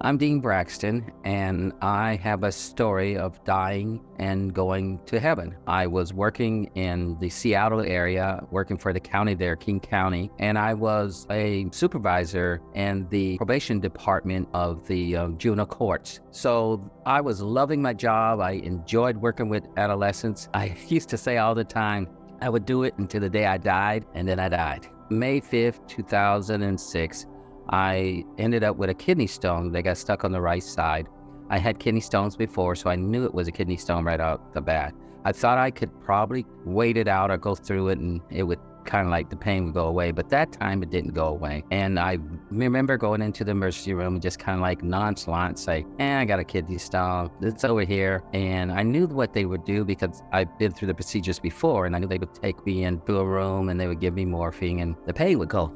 I'm Dean Braxton, and I have a story of dying and going to heaven. I was working in the Seattle area, working for the county there, King County, and I was a supervisor in the probation department of the juvenile courts. So I was loving my job. I enjoyed working with adolescents. I used to say all the time, I would do it until the day I died, and then I died. May 5th, 2006. I ended up with a kidney stone that got stuck on the right side. I had kidney stones before, so I knew it was a kidney stone right out the bat. I thought I could probably wait it out or go through it and it would kind of like the pain would go away, but that time it didn't go away. And I remember going into the emergency room and just kind of like nonchalant say, I got a kidney stone, it's over here. And I knew what they would do because I've been through the procedures before, and I knew they would take me into a room and they would give me morphine and the pain would go.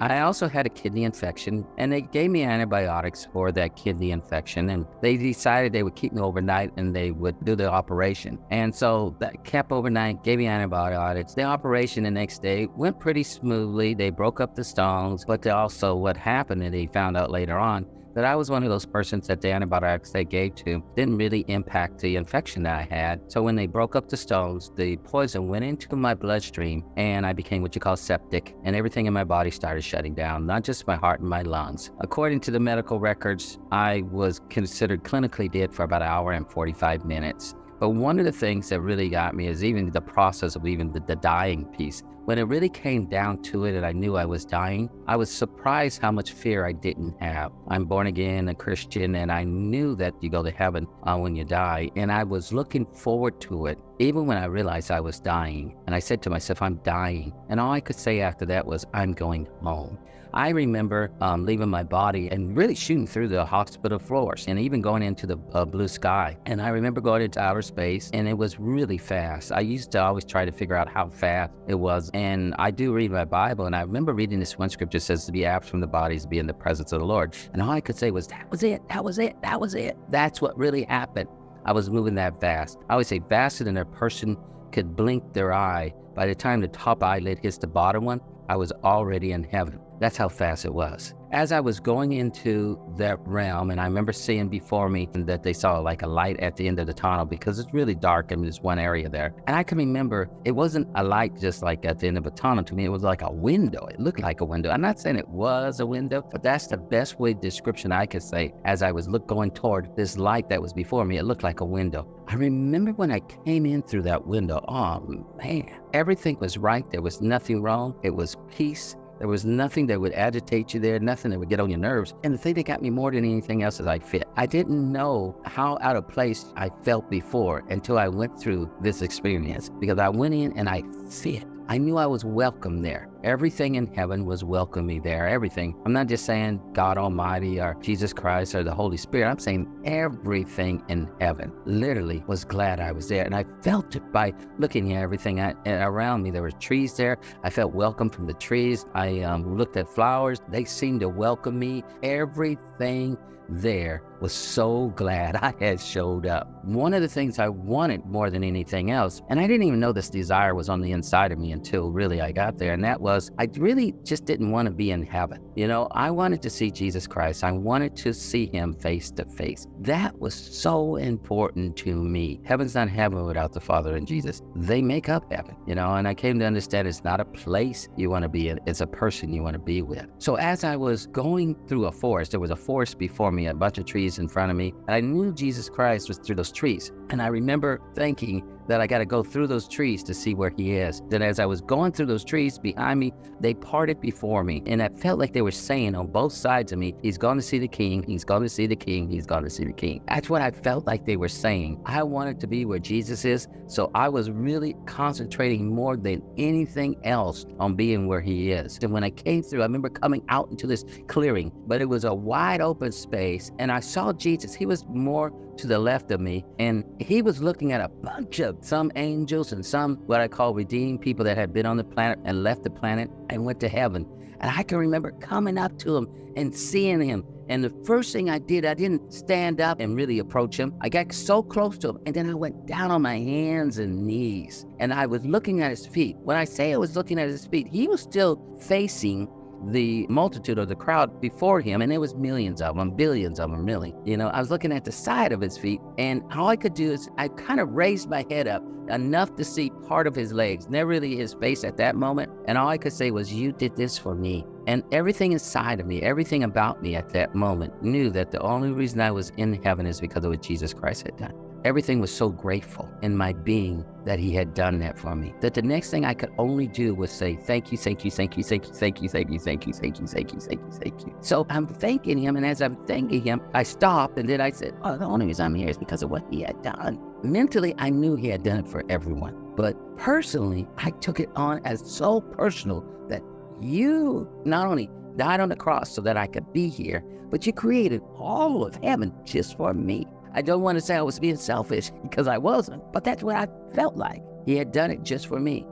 I also had a kidney infection, and they gave me antibiotics for that kidney infection, and they decided they would keep me overnight and they would do the operation. And so that kept overnight, gave me antibiotics. The operation the next day went pretty smoothly. They broke up the stones, but also what happened, and they found out later on, that I was one of those persons that the antibiotics they gave to didn't really impact the infection that I had. So when they broke up the stones, the poison went into my bloodstream and I became what you call septic, and everything in my body started shutting down, not just my heart and my lungs. According to the medical records, I was considered clinically dead for about an hour and 45 minutes. But one of the things that really got me is even the process of even the dying piece. When it really came down to it and I knew I was dying, I was surprised how much fear I didn't have. I'm born again, a Christian, and I knew that you go to heaven when you die. And I was looking forward to it, even when I realized I was dying. And I said to myself, I'm dying. And all I could say after that was, I'm going home. I remember leaving my body and really shooting through the hospital floors and even going into the blue sky. And I remember going into outer space, and it was really fast. I used to always try to figure out how fast it was. And I do read my Bible, and I remember reading this one scripture that says to be absent from the body is to be in the presence of the Lord. And all I could say was, that was it, that was it, that was it. That's what really happened. I was moving that fast. I always say faster than a person could blink their eye. By the time the top eyelid hits the bottom one, I was already in heaven. That's how fast it was. As I was going into that realm, and I remember seeing before me that they saw like a light at the end of the tunnel because it's really dark in this one area there. And I can remember it wasn't a light just like at the end of a tunnel. To me, it was like a window. It looked like a window. I'm not saying it was a window, but that's the best way description I could say. As I was going toward this light that was before me, it looked like a window. I remember when I came in through that window, oh man, everything was right. There was nothing wrong. It was peace. There was nothing that would agitate you there, nothing that would get on your nerves. And the thing that got me more than anything else is I fit. I didn't know how out of place I felt before until I went through this experience, because I went in and I fit. I knew I was welcome there. Everything in heaven was welcoming me there, everything. I'm not just saying God Almighty or Jesus Christ or the Holy Spirit. I'm saying everything in heaven literally was glad I was there. And I felt it by looking at everything around me. There were trees there. I felt welcome from the trees. I looked at flowers. They seemed to welcome me. Everything there was so glad I had showed up. One of the things I wanted more than anything else, and I didn't even know this desire was on the inside of me until really I got there, and that was I really just didn't want to be in heaven. You know, I wanted to see Jesus Christ. I wanted to see him face to face. That was so important to me. Heaven's not heaven without the Father and Jesus. They make up heaven, you know, and I came to understand it's not a place you want to be in, it's a person you want to be with. So as I was going through a forest, there was a forest before me, a bunch of trees in front of me, and I knew Jesus Christ was through those trees. And I remember thinking that I got to go through those trees to see where he is. Then as I was going through those trees behind me, they parted before me. And I felt like they were saying on both sides of me, he's going to see the king, he's going to see the king, he's going to see the king. That's what I felt like they were saying. I wanted to be where Jesus is, so I was really concentrating more than anything else on being where he is. And when I came through, I remember coming out into this clearing, but it was a wide open space, and I saw Jesus. He was more to the left of me, and he was looking at a bunch of some angels and some what I call redeemed people that had been on the planet and left the planet and went to heaven. And I can remember coming up to him and seeing him. And the first thing I did, I didn't stand up and really approach him. I got so close to him, and then I went down on my hands and knees, and I was looking at his feet. When I say I was looking at his feet, he was still facing the multitude of the crowd before him, and there was millions of them, billions of them, really. I was looking at the side of his feet, and all I could do is I kind of raised my head up enough to see part of his legs, never really his face at that moment. And all I could say was, "You did this for me." And everything inside of me, everything about me at that moment knew that the only reason I was in heaven is because of what Jesus Christ had done. Everything was so grateful in my being that he had done that for me, that the next thing I could only do was say, "Thank you, thank you, thank you, thank you, thank you, thank you, thank you, thank you, thank you, thank you, thank you." So I'm thanking him, and as I'm thanking him, I stopped, and then I said, "Oh, the only reason I'm here is because of what he had done." Mentally, I knew he had done it for everyone, but personally, I took it on as so personal that you not only died on the cross so that I could be here, but you created all of heaven just for me. I don't want to say I was being selfish, because I wasn't, but that's what I felt like. He had done it just for me.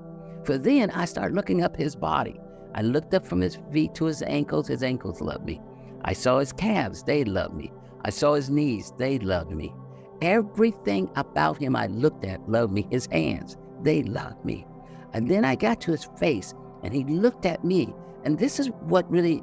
For then I started looking up his body. I looked up from his feet to his ankles loved me. I saw his calves, they loved me. I saw his knees, they loved me. Everything about him I looked at loved me. His hands, they loved me. And then I got to his face, and he looked at me. And this is what really,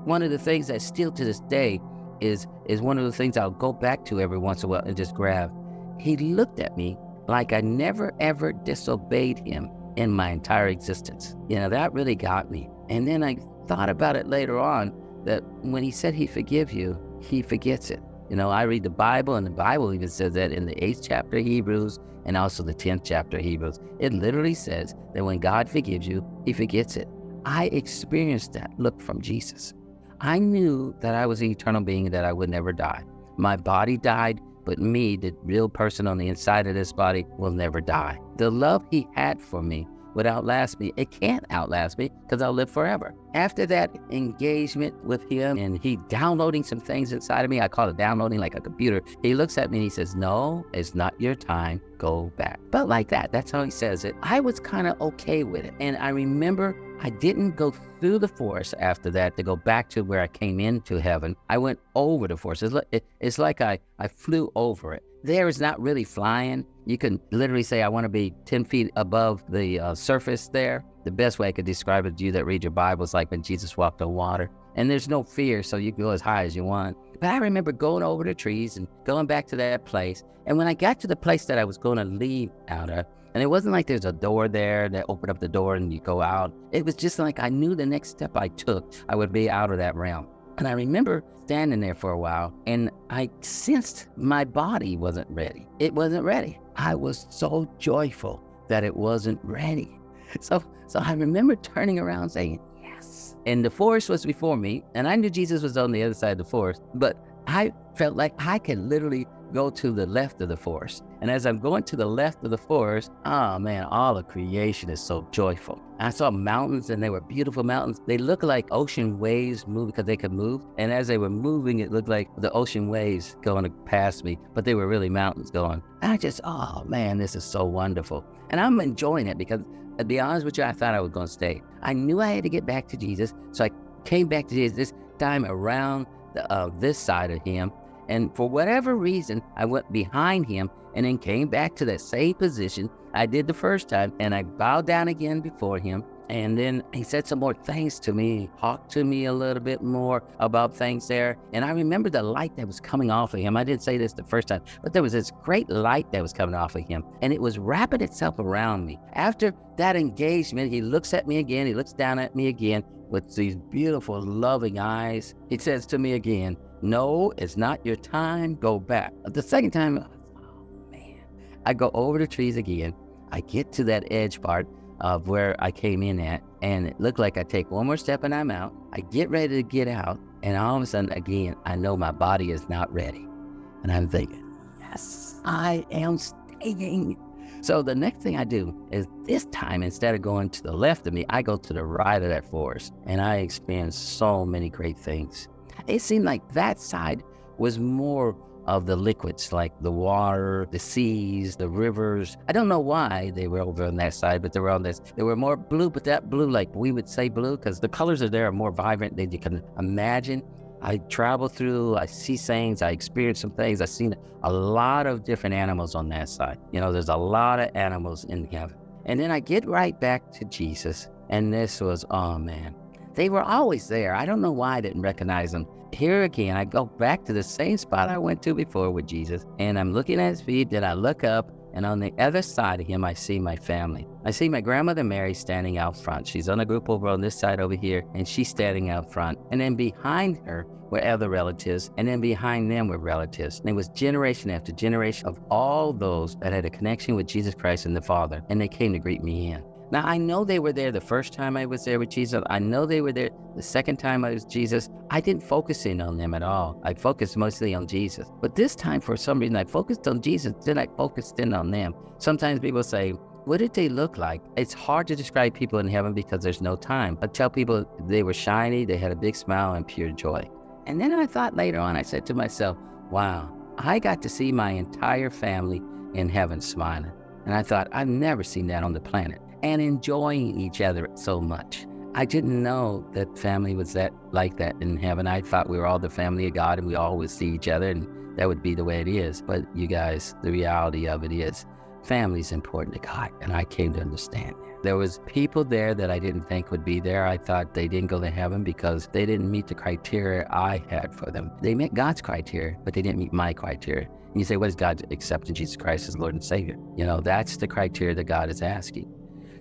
one of the things that still to this day is one of the things I'll go back to every once in a while and just grab. He looked at me like I never ever disobeyed him in my entire existence. That really got me. And then I thought about it later on, that when he said he forgive you, he forgets it. I read the Bible, and the Bible even says that in the 8th chapter of Hebrews and also the 10th chapter of Hebrews. It literally says that when God forgives you, he forgets it. I experienced that look from Jesus. I knew that I was an eternal being, that I would never die. My body died, but me, the real person on the inside of this body, will never die. The love he had for me would outlast me. It can't outlast me, because I'll live forever. After that engagement with him, and he downloading some things inside of me, I call it downloading like a computer. He looks at me and he says, "No, it's not your time. Go back." But like that, that's how he says it. I was kind of okay with it. And I remember I didn't go through the forest after that to go back to where I came into heaven. I went over the forest. It's like I flew over it. There is not really flying. You can literally say, I want to be 10 feet above the surface there. The best way I could describe it to you that read your Bible is like when Jesus walked on water. And there's no fear, so you can go as high as you want. But I remember going over the trees and going back to that place. And when I got to the place that I was going to leave out of, and it wasn't like there's a door there that opened up the door and you go out. It was just like I knew the next step I took, I would be out of that realm. And I remember standing there for a while, and I sensed my body wasn't ready. It wasn't ready. I was so joyful that it wasn't ready. So I remember turning around saying, "Yes." And the forest was before me, and I knew Jesus was on the other side of the forest, but I felt like I could literally go to the left of the forest. And as I'm going to the left of the forest, oh man, all of creation is so joyful. I saw mountains, and they were beautiful mountains. They looked like ocean waves move, because they could move. And as they were moving, it looked like the ocean waves going past me, but they were really mountains going. And I just, oh man, this is so wonderful. And I'm enjoying it, because to be honest with you, I thought I was going to stay. I knew I had to get back to Jesus. So I came back to Jesus, this time around this side of him. And for whatever reason, I went behind him and then came back to that same position I did the first time. And I bowed down again before him. And then he said some more things to me, talked to me a little bit more about things there. And I remember the light that was coming off of him. I didn't say this the first time, but there was this great light that was coming off of him. And it was wrapping itself around me. After that engagement, he looks at me again. He looks down at me again with these beautiful, loving eyes. He says to me again, "No, it's not your time. Go back." The second time, oh man, I go over the trees again. I get to that edge part of where I came in at, and it looked like I take one more step and I'm out. I get ready to get out, and all of a sudden, again, I know my body is not ready. And I'm thinking, yes, I am staying. So the next thing I do is this time, instead of going to the left of me, I go to the right of that forest, and I experience so many great things. It seemed like that side was more of the liquids, like the water, the seas, the rivers. I don't know why they were over on that side, but they were on this. They were more blue, but that blue, like we would say blue, because the colors are there are more vibrant than you can imagine. I travel through, I see things, I experience some things. I've seen a lot of different animals on that side. There's a lot of animals in heaven. And then I get right back to Jesus, and this was, oh man, They were always there. I don't know why I didn't recognize them. Here again, I go back to the same spot I went to before with Jesus, and I'm looking at his feet, then I look up, and on the other side of him, I see my family. I see my grandmother Mary standing out front. She's on a group over on this side over here, and she's standing out front. And then behind her were other relatives, and then behind them were relatives. And it was generation after generation of all those that had a connection with Jesus Christ and the Father, and they came to greet me in. Now, I know they were there the first time I was there with Jesus. I know they were there the second time I was Jesus. I didn't focus in on them at all. I focused mostly on Jesus. But this time, for some reason, I focused on Jesus, then I focused in on them. Sometimes people say, what did they look like? It's hard to describe people in heaven because there's no time. I tell people they were shiny, they had a big smile and pure joy. And then I thought later on, I said to myself, wow, I got to see my entire family in heaven smiling. And I thought, I've never seen that on the planet. And enjoying each other so much. I didn't know that family was like that in heaven. I thought we were all the family of God and we always see each other and that would be the way it is. But you guys, the reality of it is family is important to God, and I came to understand that. There was people there that I didn't think would be there. I thought they didn't go to heaven because they didn't meet the criteria I had for them. They met God's criteria, but they didn't meet my criteria. And you say, what is God accepting Jesus Christ as Lord and Savior? You know, that's the criteria that God is asking.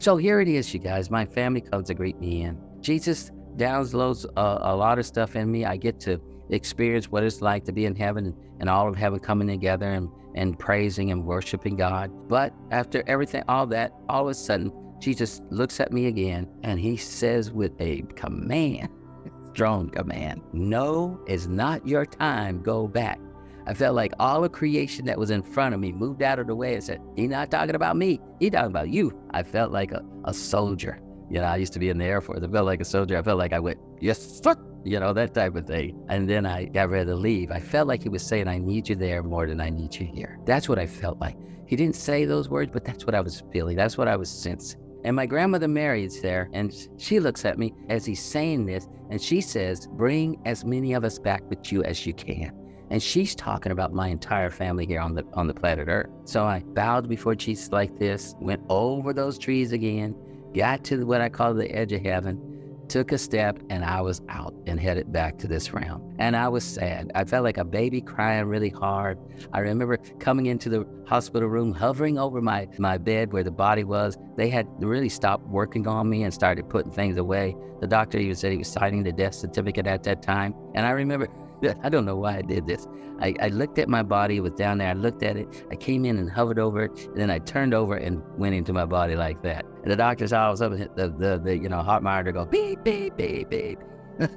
So here it is, you guys. My family comes to greet me in. Jesus downloads a lot of stuff in me. I get to experience what it's like to be in heaven and all of heaven coming together and praising and worshiping God. But after everything, all that, all of a sudden, Jesus looks at me again and he says with a command, strong command, no, it's not your time, go back. I felt like all of creation that was in front of me moved out of the way and said, he's not talking about me, he's talking about you. I felt like a soldier. You know, I used to be in the Air Force. I felt like a soldier. I felt like I went, yes, sir. You know, that type of thing. And then I got ready to leave. I felt like he was saying, I need you there more than I need you here. That's what I felt like. He didn't say those words, but that's what I was feeling. That's what I was sensing. And my grandmother Mary is there, and she looks at me as he's saying this, and she says, bring as many of us back with you as you can. And she's talking about my entire family here on the planet Earth. So I bowed before Jesus like this, went over those trees again, got to what I call the edge of heaven, took a step, and I was out and headed back to this realm. And I was sad. I felt like a baby crying really hard. I remember coming into the hospital room, hovering over my bed where the body was. They had really stopped working on me and started putting things away. The doctor even said he was signing the death certificate at that time. And I remember, I don't know why I did this. I looked at my body, it was down there, I looked at it, I came in and hovered over it, and then I turned over and went into my body like that. And the doctor saw I was up, the heart monitor go, beep, beep, beep, beep.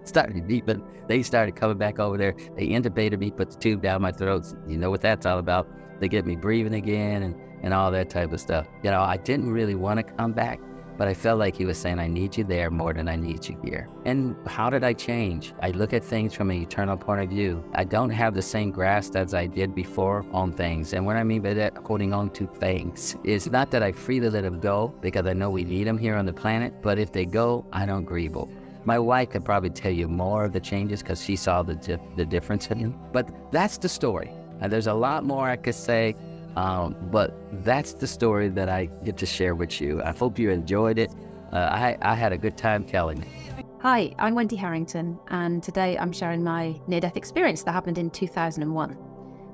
Started beeping. They started coming back over there. They intubated me, put the tube down my throat. You know what that's all about. They get me breathing again and all that type of stuff. You know, I didn't really want to come back, but I felt like he was saying, I need you there more than I need you here. And how did I change? I look at things from an eternal point of view. I don't have the same grasp as I did before on things. And what I mean by that, holding on to things, is not that I freely let them go, because I know we need them here on the planet, but if they go, I don't grieve over. My wife could probably tell you more of the changes because she saw the difference in him. But that's the story. And there's a lot more I could say, but that's the story that I get to share with you. I hope you enjoyed it. I had a good time telling it. Hi, I'm Wendy Harrington, and today I'm sharing my near-death experience that happened in 2001.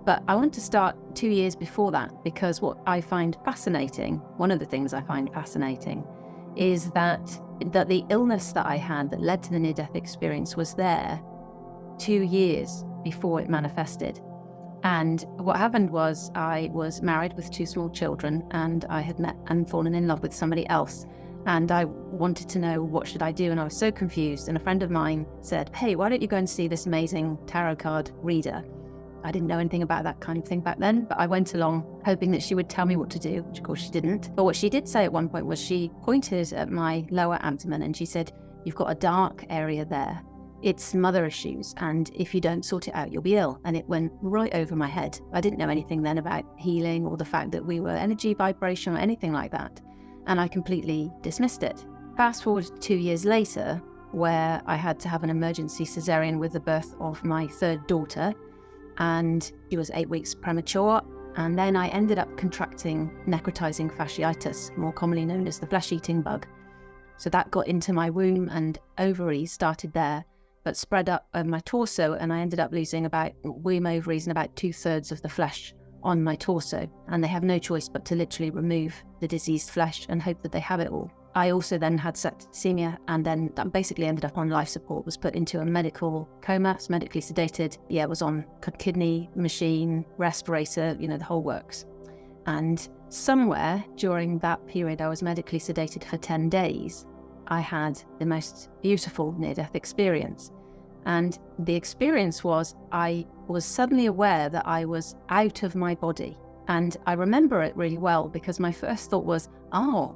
But I want to start 2 years before that, because what I find fascinating, one of the things I find fascinating, is that the illness that I had that led to the near-death experience was there 2 years before it manifested. And what happened was I was married with 2 small children, and I had met and fallen in love with somebody else. And I wanted to know, what should I do? And I was so confused. And a friend of mine said, hey, why don't you go and see this amazing tarot card reader? I didn't know anything about that kind of thing back then, but I went along hoping that she would tell me what to do, which of course she didn't. But what she did say at one point was she pointed at my lower abdomen and she said, you've got a dark area there. It's mother issues, and if you don't sort it out, you'll be ill. And it went right over my head. I didn't know anything then about healing or the fact that we were energy vibration or anything like that. And I completely dismissed it. Fast forward 2 years later, where I had to have an emergency cesarean with the birth of my 3rd daughter, and she was 8 weeks premature. And then I ended up contracting necrotizing fasciitis, more commonly known as the flesh-eating bug. So that got into my womb, and ovaries started there, but spread up my torso, and I ended up losing about womb ovaries and about 2/3 of the flesh on my torso. And they have no choice but to literally remove the diseased flesh and hope that they have it all. I also then had septicemia, and then that basically ended up on life support, was put into a medical coma, was medically sedated. Yeah, was on kidney machine, respirator, the whole works. And somewhere during that period, I was medically sedated for 10 days. I had the most beautiful near-death experience. And the experience was, I was suddenly aware that I was out of my body. And I remember it really well because my first thought was, oh,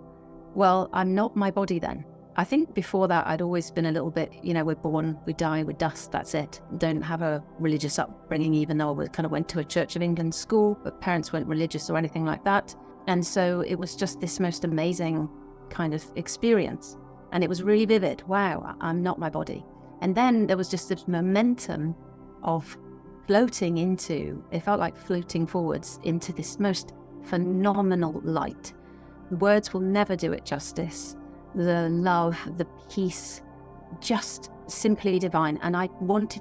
well, I'm not my body then. I think before that, I'd always been a little bit, we're born, we die, we're dust, that's it. Don't have a religious upbringing, even though I kind of went to a Church of England school, but parents weren't religious or anything like that. And so it was just this most amazing kind of experience. And it was really vivid. Wow, I'm not my body. And then there was just this momentum of floating into, it felt like floating forwards into this most phenomenal light. Words will never do it justice. The love, the peace, just simply divine. And I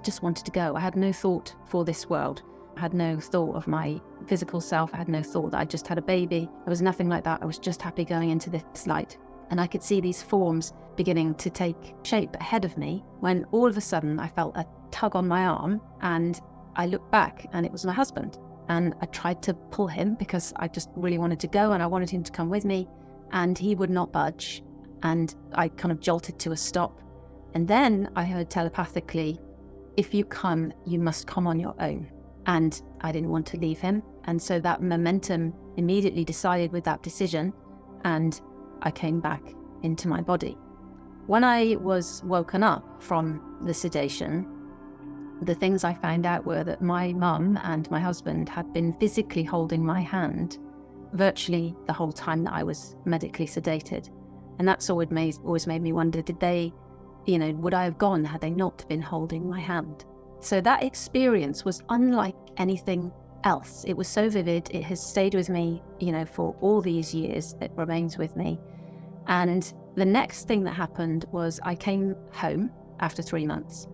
just wanted to go. I had no thought for this world. I had no thought of my physical self. I had no thought that I just had a baby. There was nothing like that. I was just happy going into this light. And I could see these forms beginning to take shape ahead of me when all of a sudden I felt a tug on my arm, and I looked back and it was my husband. And I tried to pull him because I just really wanted to go and I wanted him to come with me, and he would not budge. And I kind of jolted to a stop. And then I heard telepathically, if you come, you must come on your own. And I didn't want to leave him. And so that momentum immediately decided with that decision, and I came back into my body. When I was woken up from the sedation, the things I found out were that my mum and my husband had been physically holding my hand virtually the whole time that I was medically sedated. And that's always made me wonder, did they, would I have gone had they not been holding my hand? So that experience was unlike anything else. It was so vivid. It has stayed with me, for all these years. It remains with me. And the next thing that happened was I came home after 3 months.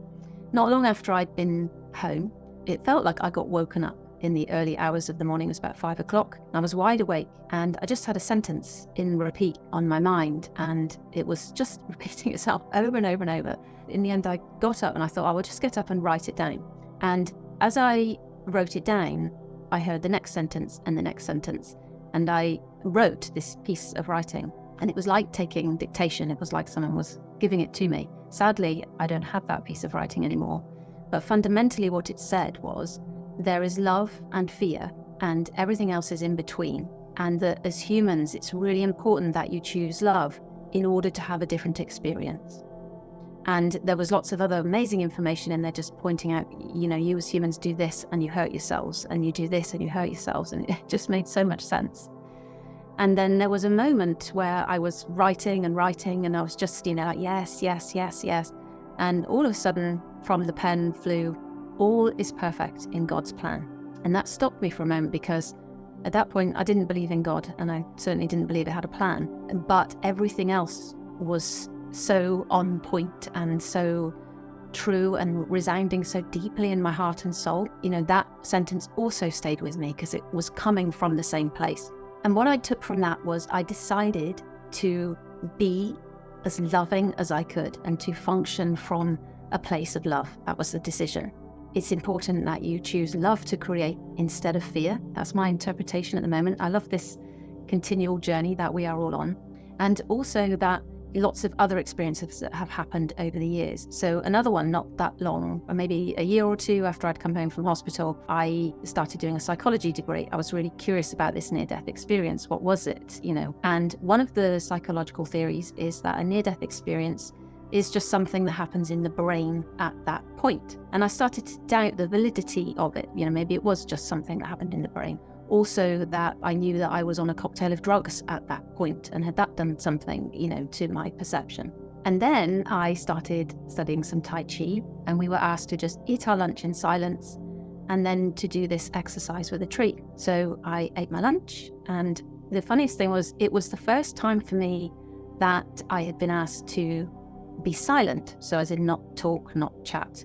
Not long after I'd been home, it felt like I got woken up in the early hours of the morning. It was about 5 o'clock. I was wide awake and I just had a sentence in repeat on my mind, and it was just repeating itself over and over and over. In the end, I got up and I thought, I will just get up and write it down. And as I wrote it down, I heard the next sentence and the next sentence. And I wrote this piece of writing, and it was like taking dictation. It was like someone was giving it to me. Sadly, I don't have that piece of writing anymore. But fundamentally what it said was, there is love and fear, and everything else is in between. And that as humans, it's really important that you choose love in order to have a different experience. And there was lots of other amazing information in there, just pointing out, you as humans do this and you hurt yourselves, and you do this and you hurt yourselves. And it just made so much sense. And then there was a moment where I was writing and I was just, like, yes, yes, yes, yes. And all of a sudden, from the pen flew, all is perfect in God's plan. And that stopped me for a moment, because at that point, I didn't believe in God, and I certainly didn't believe it had a plan. But everything else was so on point and so true and resounding so deeply in my heart and soul. That sentence also stayed with me because it was coming from the same place. And what I took from that was, I decided to be as loving as I could and to function from a place of love. That was the decision. It's important that you choose love to create instead of fear. That's my interpretation at the moment. I love this continual journey that we are all on. And also that lots of other experiences that have happened over the years. So another one, not that long, maybe a year or two after I'd come home from hospital, I started doing a psychology degree. I was really curious about this near-death experience. What was it, And one of the psychological theories is that a near-death experience is just something that happens in the brain at that point. And I started to doubt the validity of it. Maybe it was just something that happened in the brain. Also, that I knew that I was on a cocktail of drugs at that point, and had that done something, to my perception. And then I started studying some Tai Chi, and we were asked to just eat our lunch in silence and then to do this exercise with a tree. So I ate my lunch, and the funniest thing was, it was the first time for me that I had been asked to be silent, so as in not talk, not chat.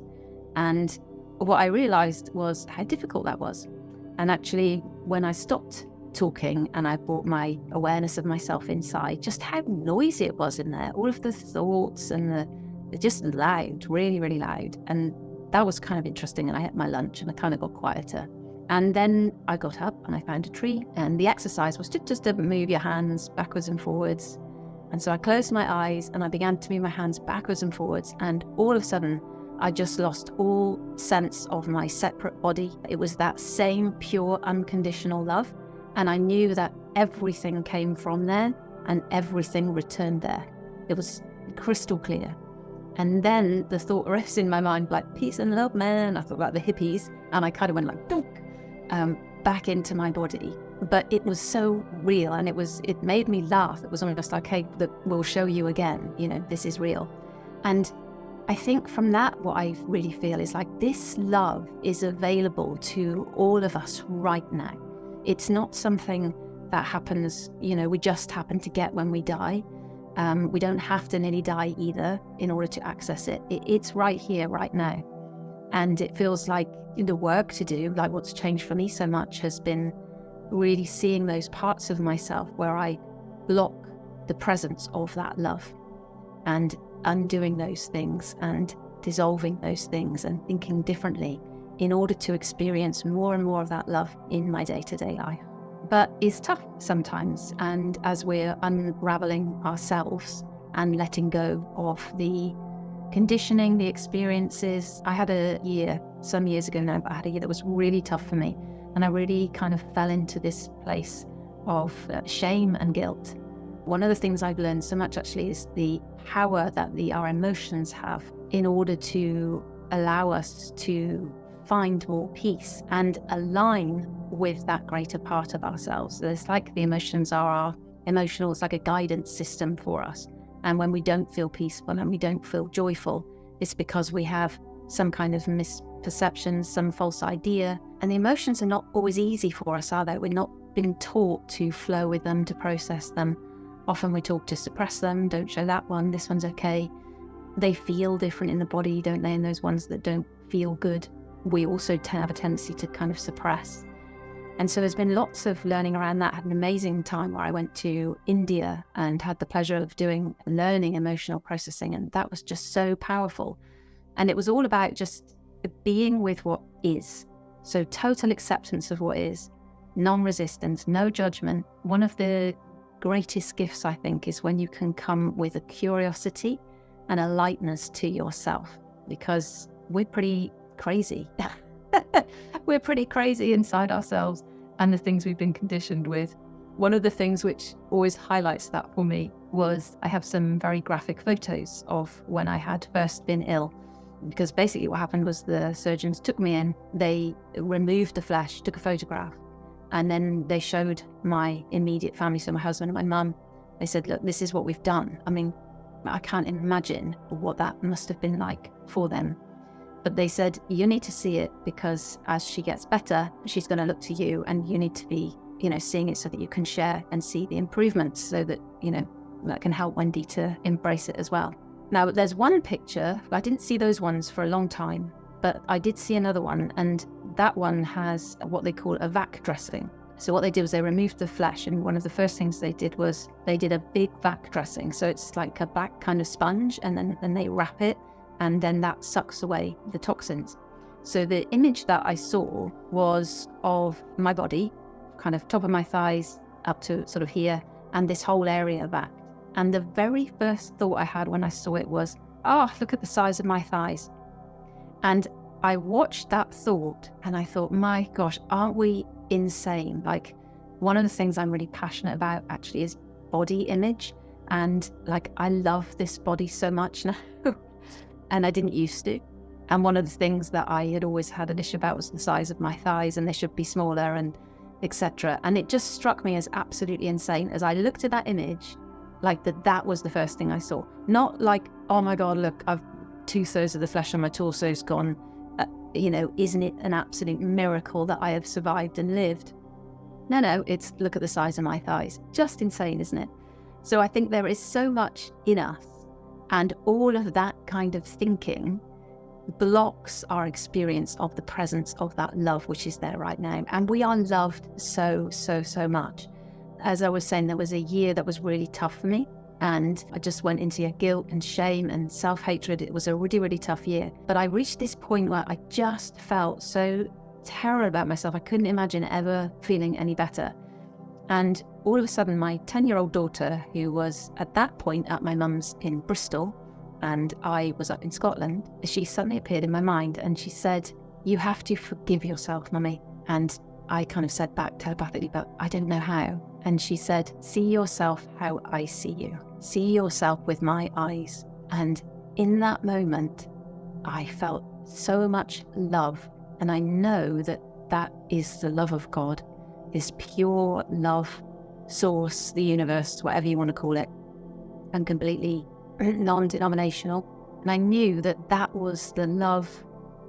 And what I realized was how difficult that was. And actually, when I stopped talking and I brought my awareness of myself inside, just how noisy it was in there, all of the thoughts and they're just loud, really, really loud. And that was kind of interesting. And I ate my lunch and I kind of got quieter. And then I got up and I found a tree, and the exercise was just to move your hands backwards and forwards. And so I closed my eyes and I began to move my hands backwards and forwards. And all of a sudden, I just lost all sense of my separate body. It was that same pure, unconditional love. And I knew that everything came from there and everything returned there. It was crystal clear. And then the thought rests in my mind, like, peace and love, man. I thought about the hippies, and I kind of went like, dunk, back into my body. But it was so real, and it made me laugh. It was almost like, hey, we'll show you again, this is real. And I think from that, what I really feel is like this love is available to all of us right now. It's not something that happens, we just happen to get when we die. We don't have to nearly die either in order to access it. It's right here, right now. And it feels like the work to do, like what's changed for me so much has been really seeing those parts of myself where I block the presence of that love and undoing those things and dissolving those things and thinking differently in order to experience more and more of that love in my day-to-day life. But it's tough sometimes, and as we're unraveling ourselves and letting go of the conditioning, the experiences. I had a year, some years ago now, but I had a year that was really tough for me, and I really kind of fell into this place of shame and guilt. One of the things I've learned so much actually is the power that our emotions have in order to allow us to find more peace and align with that greater part of ourselves. So it's like the emotions are our emotional, it's like a guidance system for us. And when we don't feel peaceful and we don't feel joyful, it's because we have some kind of misperception, some false idea. And the emotions are not always easy for us, are they? We're not being taught to flow with them, to process them. Often we're taught to suppress them, don't show that one, this one's okay. They feel different in the body, don't they? And those ones that don't feel good, we also have a tendency to kind of suppress. And so there's been lots of learning around that. I had an amazing time where I went to India and had the pleasure of learning emotional processing. And that was just so powerful. And it was all about just being with what is. So total acceptance of what is, non-resistance, no judgment. One of the greatest gifts, I think, is when you can come with a curiosity and a lightness to yourself, because we're pretty crazy. We're pretty crazy inside ourselves and the things we've been conditioned with. One of the things which always highlights that for me was I have some very graphic photos of when I had first been ill, because basically what happened was the surgeons took me in, they removed the flesh, took a photograph, and then they showed my immediate family, so my husband and my mum. They said, look, this is what we've done. I mean, I can't imagine what that must have been like for them. But they said, you need to see it, because as she gets better, she's going to look to you, and you need to be, seeing it so that you can share and see the improvements, so that, that can help Wendy to embrace it as well. Now, there's one picture, I didn't see those ones for a long time, but I did see another one, and that one has what they call a vac dressing. So what they did was they removed the flesh, and one of the first things they did was they did a big vac dressing. So it's like a back kind of sponge, and then they wrap it, and then that sucks away the toxins. So the image that I saw was of my body, kind of top of my thighs up to sort of here, and this whole area back. And the very first thought I had when I saw it was, oh, look at the size of my thighs. And I watched that thought and I thought, my gosh, aren't we insane? Like, one of the things I'm really passionate about actually is body image. And like, I love this body so much now. And I didn't used to. And one of the things that I had always had an issue about was the size of my thighs, and they should be smaller, and etc. And it just struck me as absolutely insane as I looked at that image, like that was the first thing I saw. Not like, oh my God, look, I've 2/3 of the flesh on my torso's gone. Isn't it an absolute miracle that I have survived and lived? No, it's look at the size of my thighs. Just insane, isn't it? So I think there is so much in us, and all of that kind of thinking blocks our experience of the presence of that love which is there right now. And we are loved so, so, so much. As I was saying, there was a year that was really tough for me, and I just went into guilt and shame and self-hatred. It was a really, really tough year. But I reached this point where I just felt so terrible about myself. I couldn't imagine ever feeling any better. And all of a sudden, my 10-year-old daughter, who was at that point at my mum's in Bristol, and I was up in Scotland, she suddenly appeared in my mind, and she said, "You have to forgive yourself, Mummy." And I kind of said back telepathically, but I didn't know how. And she said, "See yourself how I see you. See yourself with my eyes." And in that moment, I felt so much love. And I know that that is the love of God, this pure love, source, the universe, whatever you want to call it, and completely non-denominational. And I knew that that was the love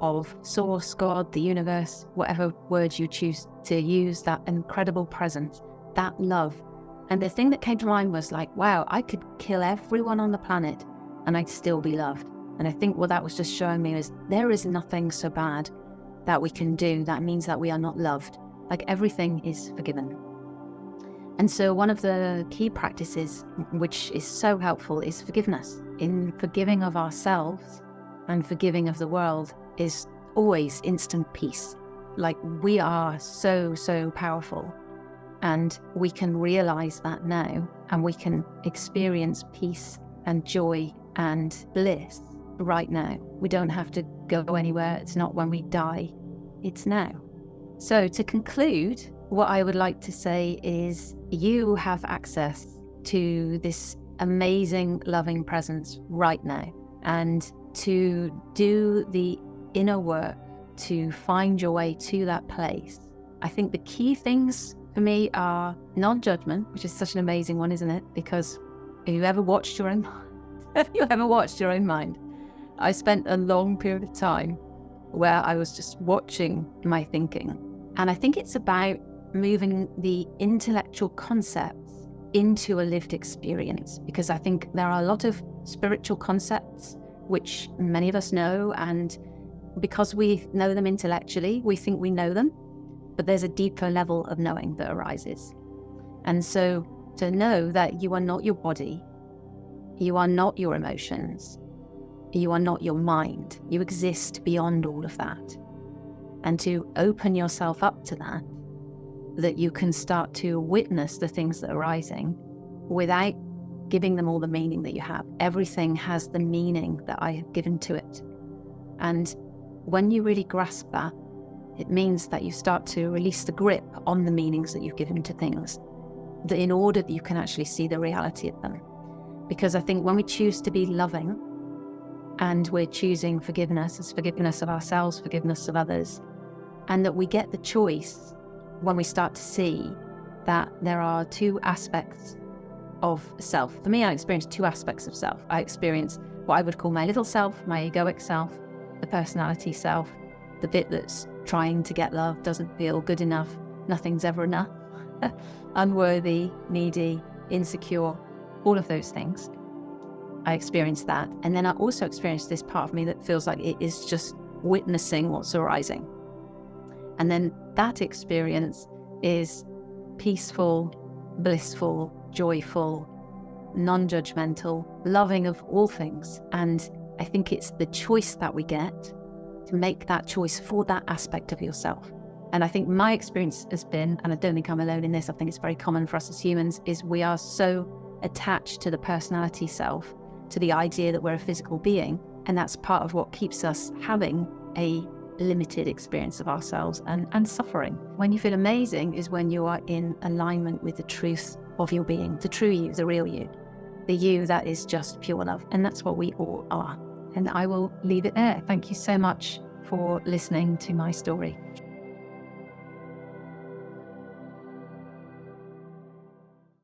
of source, God, the universe, whatever words you choose to use, that incredible presence, that love. And the thing that came to mind was like, wow, I could kill everyone on the planet and I'd still be loved. And I think what that was just showing me is there is nothing so bad that we can do that means that we are not loved. Like, everything is forgiven. And so one of the key practices, which is so helpful, is forgiveness. In forgiving of ourselves and forgiving of the world is always instant peace. Like, we are so, so powerful, and we can realize that now, and we can experience peace and joy and bliss right now. We don't have to go anywhere. It's not when we die, it's now. So to conclude, what I would like to say is you have access to this amazing, loving presence right now. And to do the inner work to find your way to that place, I think the key things for me are non-judgment, which is such an amazing one, isn't it? Because have you ever watched your own mind? Have you ever watched your own mind? I spent a long period of time where I was just watching my thinking. And I think it's about moving the intellectual concepts into a lived experience, because I think there are a lot of spiritual concepts which many of us know, and because we know them intellectually, we think we know them, but there's a deeper level of knowing that arises. And so to know that you are not your body, you are not your emotions, you are not your mind, you exist beyond all of that. And to open yourself up to that, that you can start to witness the things that are arising without giving them all the meaning that you have. Everything has the meaning that I have given to it. And when you really grasp that, it means that you start to release the grip on the meanings that you've given to things, that in order that you can actually see the reality of them. Because I think when we choose to be loving, and we're choosing forgiveness as forgiveness of ourselves, forgiveness of others, and that we get the choice when we start to see that there are two aspects of self. For me, I experience two aspects of self. I experience what I would call my little self, my egoic self, the personality self, the bit that's trying to get love, doesn't feel good enough, nothing's ever enough, unworthy, needy, insecure, all of those things. I experience that. And then I also experience this part of me that feels like it is just witnessing what's arising. And then that experience is peaceful, blissful, joyful, non-judgmental, loving of all things. And I think it's the choice that we get to make that choice for that aspect of yourself. And I think my experience has been, and I don't think I'm alone in this, I think it's very common for us as humans, is we are so attached to the personality self, to the idea that we're a physical being. And that's part of what keeps us having a limited experience of ourselves and suffering. When you feel amazing is when you are in alignment with the truth of your being, the true you, the real you, the you that is just pure love. And that's what we all are. And I will leave it there. Thank you so much for listening to my story.